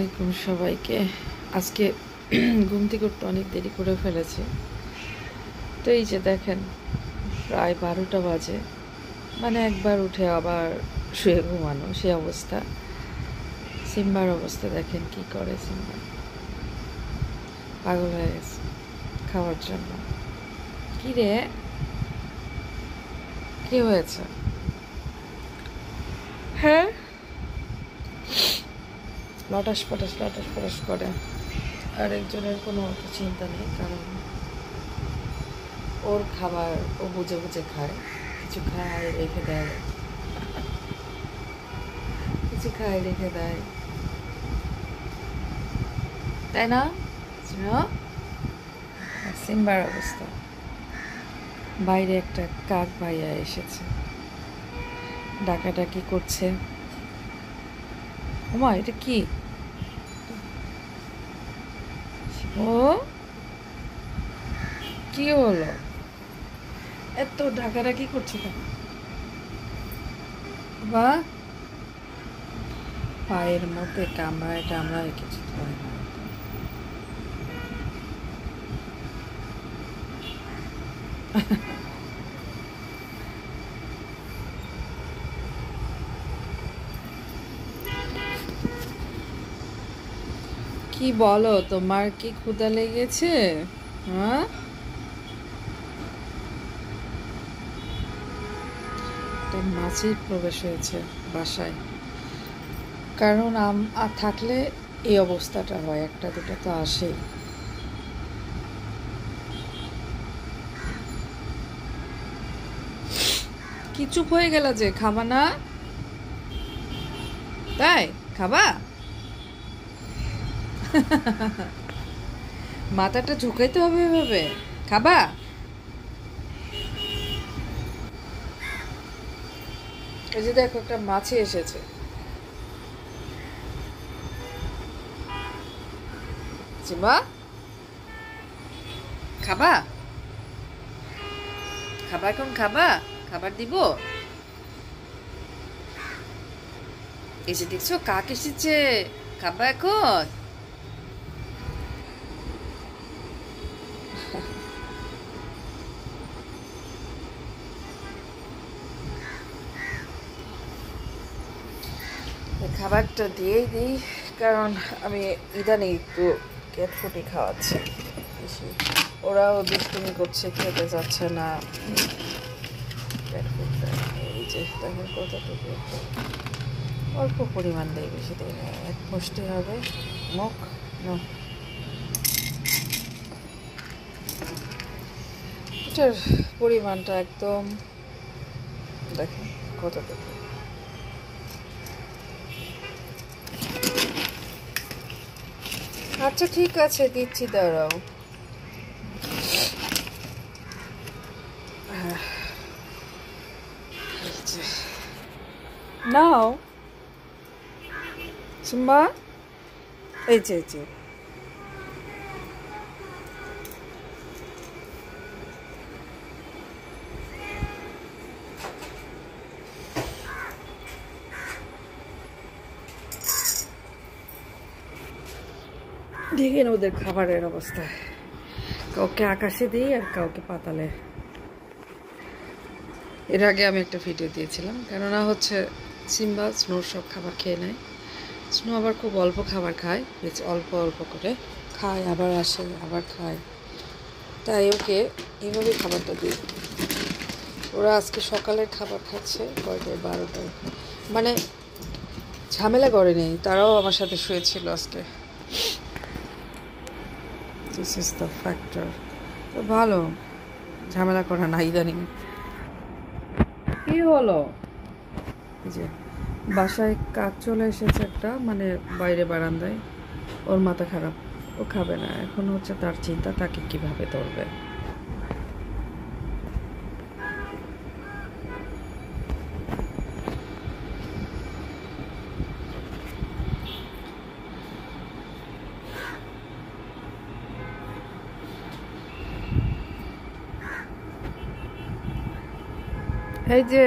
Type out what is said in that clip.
আলাইকুম সবাইকে। আজকে ঘুম থেকে উঠতে অনেক দেরি করে ফেলেছি। তো এই যে দেখেন প্রায় 12টা বাজে, মানে একবার উঠে আবার শুয়ে ঘুমানো সে অবস্থা। সিম্বার অবস্থা দেখেন কি করে, সিম্বা পাগল হয়ে গেছে খাওয়ার জন্য। কি রে, কি হয়েছে? হ্যাঁ, লটাস পটাস করে। আর একজনের কোনো অত চিন্তা নেই, কারণ ওর খাবার ও বুঝে বুঝে খায়। কিছু খায় রেখে দেয়, কিছু খায় রেখে দেয়, তাই না? সিম্বার অবস্থা। বাইরে একটা কাক ভাইয়া এসেছে, ডাকাডাকি করছে। ওমা, এটা কি? ও কি হলো, এত ডাকাডাকি করছে কেন? বা পায়ের মধ্যে টামড়ায় কিছু হয় না। কি বলো, তোমার কি ক্ষুধা লেগেছে? হ্যাঁ, একটা মাছির প্রবেশ হয়েছে বাসায়। কারণ থাকলে এই অবস্থাটা হয়, একটা দুটো তো আসেই। কি চুপ হয়ে গেল যে, খাবা না? তাই খাবা? মাথাটা ঝুঁকাইতে হবে এভাবে? খাবা? এই যে দেখো, একটা মাছি এসেছে। জিমা, খাবা? খাবা এখন? খাবা? খাবার দিব? এই যে দেখছো কাক এসেছে, খাবা এখন? খাবারটা দিয়েই দিই, কারণ আমি ইদানিং একটু ক্যাট ফুডই খাওয়াচ্ছি বেশি। ওরাও দুষ্টুমি করছে, খেতে যাচ্ছে না ক্যাট ফুডটা। এই যে দেখেন কতটুকু, অল্প পরিমাণ দেয়, বেশি দেয় না, এক মুষ্টি হবে মুখ। এটার পরিমাণটা একদম দেখেন কতটুকু। আচ্ছা ঠিক আছে, দিচ্ছি, দাঁড়াও। নাও সিম্বা, এই যে দেখেন ওদের খাবারের অবস্থা। কাউকে আকাশে দিই আর কাউকে পাতালে। এর আগে আমি একটা ভিডিও দিয়েছিলাম, কেননা হচ্ছে সিম্বা স্নোর সব খাবার খেয়ে নেয়। স্নো আবার খুব অল্প খাবার খায়, বেশ অল্প অল্প করে খায়, আবার আসে আবার খায়। তাই ওকে এইভাবে খাবারটা দিই। ওরা আজকে সকালের খাবার খাচ্ছে কয়টায়, 12টায়। মানে ঝামেলা করে নেই, তারাও আমার সাথে শুয়েছিল আজকে। This is the factor. তো ভালো, ঝামেলা করা না ইদানিং। কি হলো? যে বাসায় কাক চলে এসেছে একটা, মানে বাইরে বারান্দায়। ওর মাথা খারাপ, ও খাবে না এখন। হচ্ছে তার চিন্তা তাকে কিভাবে ধরবে। এই যে